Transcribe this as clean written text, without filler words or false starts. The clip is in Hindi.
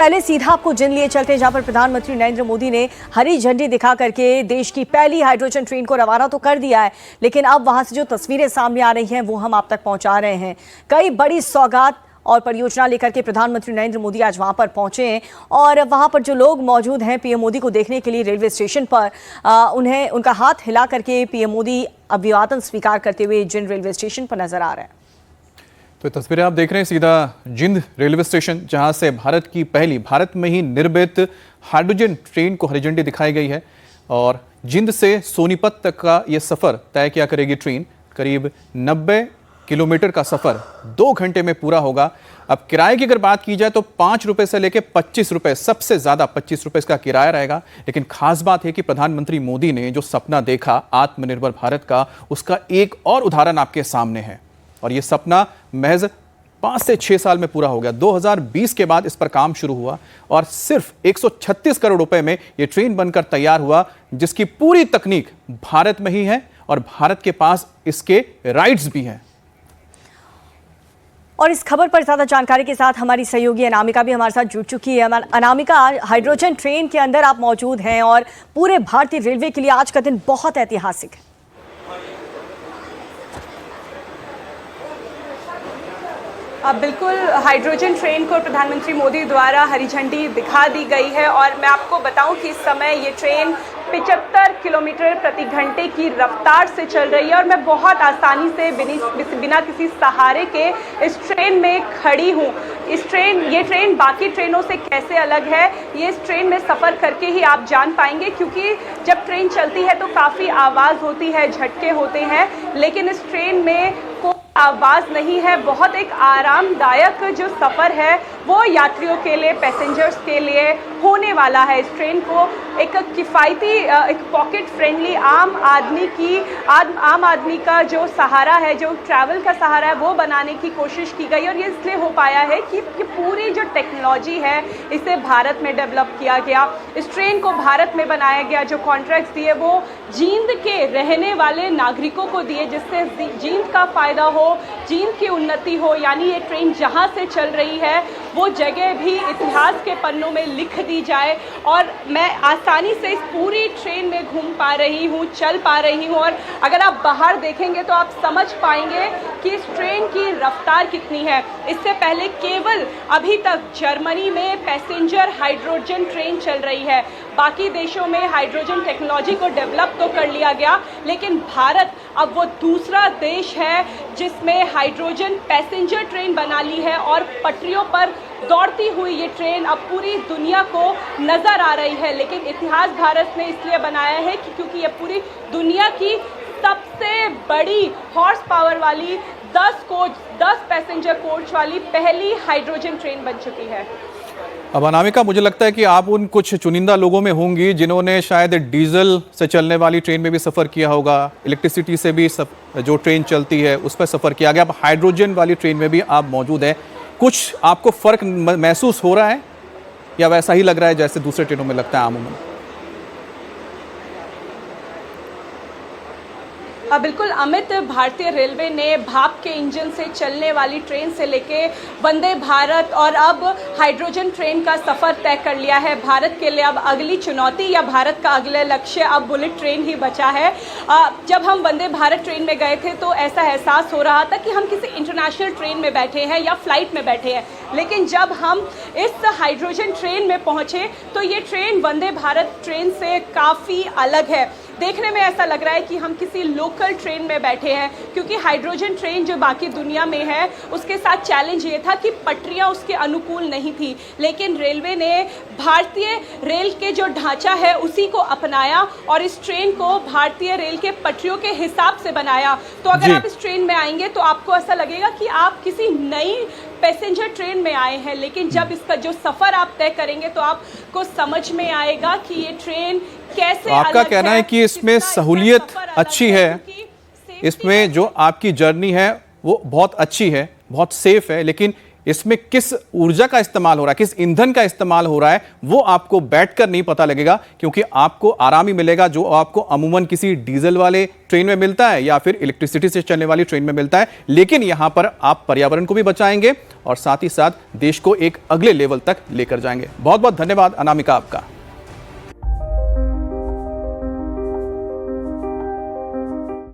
पहले सीधा आपको जिन लिए चलते हैं, जहां पर प्रधानमंत्री नरेंद्र मोदी ने हरी झंडी दिखा करके देश की पहली हाइड्रोजन ट्रेन को रवाना तो कर दिया है, लेकिन अब वहां से जो तस्वीरें सामने आ रही हैं वो हम आप तक पहुंचा रहे हैं। कई बड़ी सौगात और परियोजना लेकर के प्रधानमंत्री नरेंद्र मोदी आज वहां पर पहुंचे हैं और वहां पर जो लोग मौजूद हैं पीएम मोदी को देखने के लिए रेलवे स्टेशन पर, उन्हें उनका हाथ हिला करके पीएम मोदी अभिवादन स्वीकार करते हुए जिंद रेलवे स्टेशन पर नजर आ रहे हैं। तो तस्वीरें आप देख रहे हैं सीधा जिंद रेलवे स्टेशन, जहां से भारत में ही निर्मित हाइड्रोजन ट्रेन को हरी झंडी दिखाई गई है और जिंद से सोनीपत तक का ये सफर तय किया करेगी ट्रेन। करीब 90 किलोमीटर का सफर 2 घंटे में पूरा होगा। अब किराए की अगर बात की जाए तो 5 रुपए से लेकर 25 रुपए, सबसे ज्यादा 25 रुपए इसका किराया रहेगा। लेकिन खास बात है कि प्रधानमंत्री मोदी ने जो सपना देखा आत्मनिर्भर भारत का, उसका एक और उदाहरण आपके सामने है और यह सपना महज 5 से 6 साल में पूरा हो गया। 2020 के बाद इस पर काम शुरू हुआ और सिर्फ 136 करोड़ रुपए में यह ट्रेन बनकर तैयार हुआ, जिसकी पूरी तकनीक भारत में ही है और भारत के पास इसके राइट्स भी हैं। और इस खबर पर ज्यादा जानकारी के साथ हमारी सहयोगी अनामिका भी हमारे साथ जुड़ चुकी है। अनामिका, हाइड्रोजन ट्रेन के अंदर आप मौजूद हैं और पूरे भारतीय रेलवे के लिए आज का दिन बहुत ऐतिहासिक है। बिल्कुल, हाइड्रोजन ट्रेन को प्रधानमंत्री मोदी द्वारा हरी झंडी दिखा दी गई है और मैं आपको बताऊं कि इस समय ये ट्रेन 75 किलोमीटर प्रति घंटे की रफ्तार से चल रही है और मैं बहुत आसानी से बिना किसी सहारे के इस ट्रेन में खड़ी हूँ। ये ट्रेन बाकी ट्रेनों से कैसे अलग है, ये इस ट्रेन में सफ़र करके ही आप जान पाएंगे, क्योंकि जब ट्रेन चलती है तो काफ़ी आवाज़ होती है, झटके होते हैं, लेकिन इस ट्रेन में कोई आवाज़ नहीं है। बहुत एक आरामदायक जो सफ़र है वो यात्रियों के लिए, पैसेंजर्स के लिए होने वाला है। इस ट्रेन को एक किफ़ायती, एक पॉकेट फ्रेंडली आम आदमी का जो सहारा है, जो ट्रैवल का सहारा है, वो बनाने की कोशिश की गई और ये इसलिए हो पाया है कि पूरी जो टेक्नोलॉजी है इसे भारत में डेवलप किया गया। इस ट्रेन को भारत में बनाया गया। जो कॉन्ट्रैक्ट्स दिए वो जींद के रहने वाले नागरिकों को दिए, जिससे जींद का फ़ायदा हो, जींद की उन्नति हो। यानी ये ट्रेन जहाँ से चल रही है वो जगह भी इतिहास के पन्नों में लिख दी जाए और मैं आसानी से इस पूरी ट्रेन में घूम पा रही हूँ, चल पा रही हूँ और अगर आप बाहर देखेंगे तो आप समझ पाएंगे कि इस ट्रेन की रफ्तार कितनी है। इससे पहले केवल अभी तक जर्मनी में पैसेंजर हाइड्रोजन ट्रेन चल रही है। बाकी देशों में हाइड्रोजन टेक्नोलॉजी को डेवलप तो कर लिया गया, लेकिन भारत अब वो दूसरा देश है जिसमें हाइड्रोजन पैसेंजर ट्रेन बना ली है और पटरियों पर दौड़ती हुई ये ट्रेन अब पूरी दुनिया को नज़र आ रही है। लेकिन इतिहास भारत ने इसलिए बनाया है क्योंकि ये पूरी दुनिया की सबसे बड़ी हॉर्स पावर वाली 10 पैसेंजर कोच वाली पहली हाइड्रोजन ट्रेन बन चुकी है। अब अनामिका, मुझे लगता है कि आप उन कुछ चुनिंदा लोगों में होंगी जिन्होंने शायद डीजल से चलने वाली ट्रेन में भी सफ़र किया होगा, इलेक्ट्रिसिटी से भी जो ट्रेन चलती है उस पर सफ़र किया गया। अब हाइड्रोजन वाली ट्रेन में भी आप मौजूद हैं, कुछ आपको फ़र्क महसूस हो रहा है या वैसा ही लग रहा है जैसे दूसरे ट्रेनों में लगता है आमूमन? बिल्कुल अमित, भारतीय रेलवे ने भाप के इंजन से चलने वाली ट्रेन से लेके वंदे भारत और अब हाइड्रोजन ट्रेन का सफ़र तय कर लिया है। भारत के लिए अब अगली चुनौती या भारत का अगला लक्ष्य अब बुलेट ट्रेन ही बचा है। जब हम वंदे भारत ट्रेन में गए थे तो ऐसा एहसास हो रहा था कि हम किसी इंटरनेशनल ट्रेन में बैठे हैं या फ्लाइट में बैठे हैं, लेकिन जब हम इस हाइड्रोजन ट्रेन में पहुँचे तो ये ट्रेन वंदे भारत ट्रेन से काफ़ी अलग है। देखने में ऐसा लग रहा है कि हम किसी लोकल ट्रेन में बैठे हैं, क्योंकि हाइड्रोजन ट्रेन जो बाकी दुनिया में है उसके साथ चैलेंज ये था कि पटरियां उसके अनुकूल नहीं थी, लेकिन रेलवे ने भारतीय रेल के जो ढांचा है उसी को अपनाया और इस ट्रेन को भारतीय रेल के पटरियों के हिसाब से बनाया। तो अगर आप इस ट्रेन में आएंगे तो आपको ऐसा लगेगा कि आप किसी नई पैसेंजर ट्रेन में आए हैं, लेकिन जब इसका जो सफ़र आप तय करेंगे तो आपको समझ में आएगा कि ये ट्रेन कैसे आपका कहना है कि इसमें सहूलियत अच्छी है, इसमें जो आपकी जर्नी है वो बहुत अच्छी है, बहुत सेफ है, लेकिन इसमें किस ऊर्जा का इस्तेमाल हो रहा है, किस ईंधन का इस्तेमाल हो रहा है, वो आपको बैठकर नहीं पता लगेगा, क्योंकि आपको आराम ही मिलेगा जो आपको अमूमन किसी डीजल वाले ट्रेन में मिलता है या फिर इलेक्ट्रिसिटी से चलने वाली ट्रेन में मिलता है। लेकिन यहां पर आप पर्यावरण को भी बचाएंगे और साथ ही साथ देश को एक अगले लेवल तक लेकर जाएंगे। बहुत बहुत धन्यवाद अनामिका आपका।